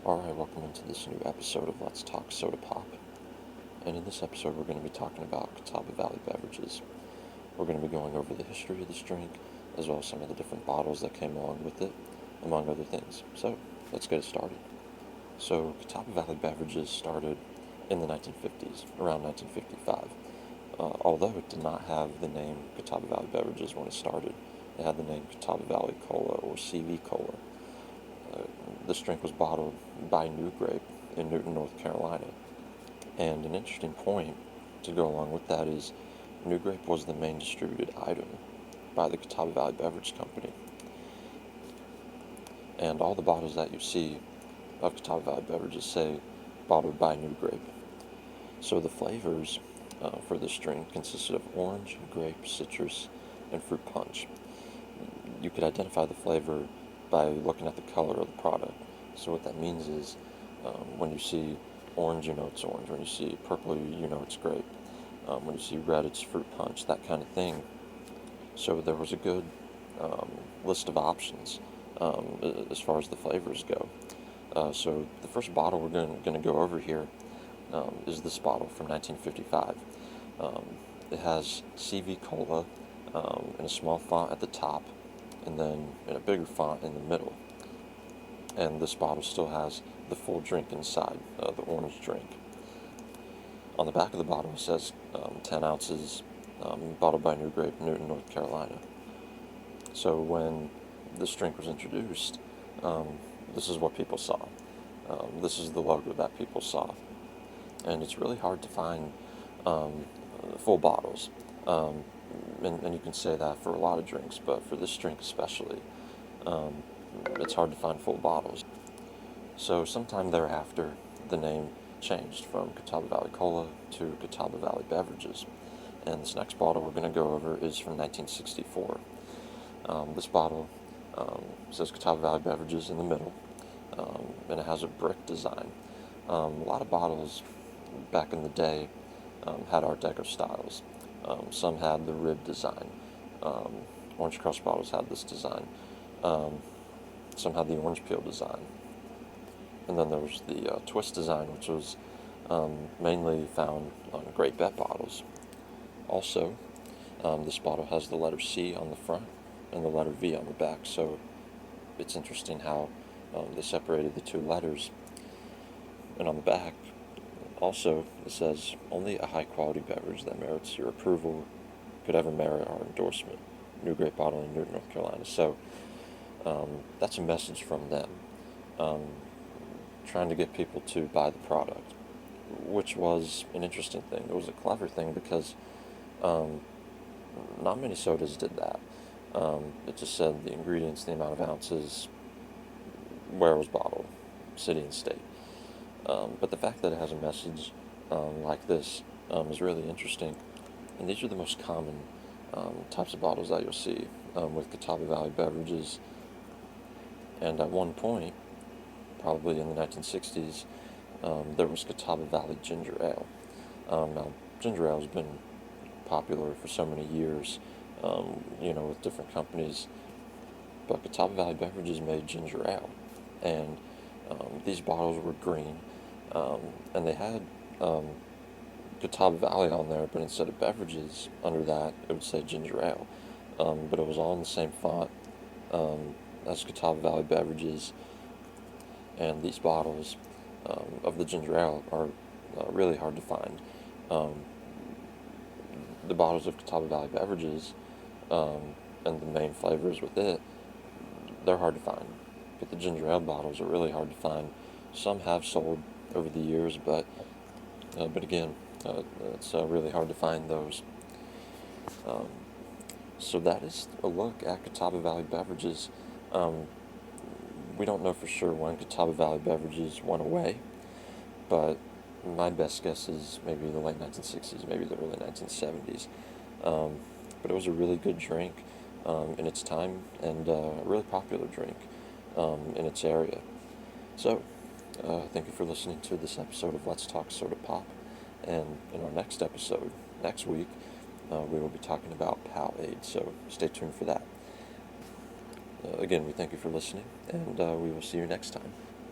Alright, welcome into this new episode of Let's Talk Soda Pop. And in this episode, we're going to be talking about Catawba Valley Beverages. We're going to be going over the history of this drink, as well as some of the different bottles that came along with it, among other things. So, let's get it started. So, Catawba Valley Beverages started in the 1950s, around 1955. Although it did not have the name Catawba Valley Beverages when it started, it had the name Catawba Valley Cola, or CV Cola. This drink was bottled by NuGrape in Newton, North Carolina. And an interesting point to go along with that is NuGrape was the main distributed item by the Catawba Valley Beverage Company. And all the bottles that you see of Catawba Valley Beverages say bottled by NuGrape. So the flavors for this drink consisted of orange, grape, citrus, and fruit punch. You could identify the flavor by looking at the color of the product. So what that means is when you see orange, you know it's orange. When you see purple, you know it's grape. When you see red, it's fruit punch, that kind of thing. So there was a good list of options as far as the flavors go. So the first bottle we're going to go over here is this bottle from 1955. It has CV Cola in a small font at the top, and then in a bigger font in the middle. And this bottle still has the full drink inside, the orange drink. On the back of the bottle it says 10 ounces, bottled by NuGrape, Newton, North Carolina. So when this drink was introduced, this is what people saw. This is the logo that people saw. And it's really hard to find full bottles. And you can say that for a lot of drinks, but for this drink especially, it's hard to find full bottles. So sometime thereafter, the name changed from Catawba Valley Cola to Catawba Valley Beverages. And this next bottle we're going to go over is from 1964. This bottle says Catawba Valley Beverages in the middle, and it has a brick design. A lot of bottles back in the day had Art Deco styles. Some had the rib design. Orange Crush bottles had this design. Some had the orange peel design. And then there was the twist design, which was mainly found on Great Bet bottles. Also, this bottle has the letter C on the front and the letter V on the back, so it's interesting how they separated the two letters. And on the back, also, it says, only a high-quality beverage that merits your approval could ever merit our endorsement. NuGrape Bottling, Newton, North Carolina. So, that's a message from them, trying to get people to buy the product, which was an interesting thing. It was a clever thing because not many sodas did that. It just said the ingredients, the amount of ounces, where it was bottled, city and state. But the fact that it has a message like this is really interesting. And these are the most common types of bottles that you'll see with Catawba Valley Beverages. And at one point, probably in the 1960s, there was Catawba Valley Ginger Ale. Now, ginger ale has been popular for so many years, with different companies. But Catawba Valley Beverages made ginger ale. And these bottles were green. And they had Catawba Valley on there, but instead of beverages under that, it would say ginger ale. But it was all in the same font as Catawba Valley Beverages. And these bottles of the ginger ale are really hard to find. The bottles of Catawba Valley Beverages and the main flavors with it, they're hard to find. But the ginger ale bottles are really hard to find. Some have sold over the years, but again, it's really hard to find those. So that is a look at Catawba Valley Beverages. We don't know for sure when Catawba Valley Beverages went away, but my best guess is maybe the late 1960s, maybe the early 1970s. But it was a really good drink in its time, and a really popular drink in its area. So, thank you for listening to this episode of Let's Talk Soda Pop. And in our next episode, next week, we will be talking about Powerade, so stay tuned for that. Again, we thank you for listening, and we will see you next time.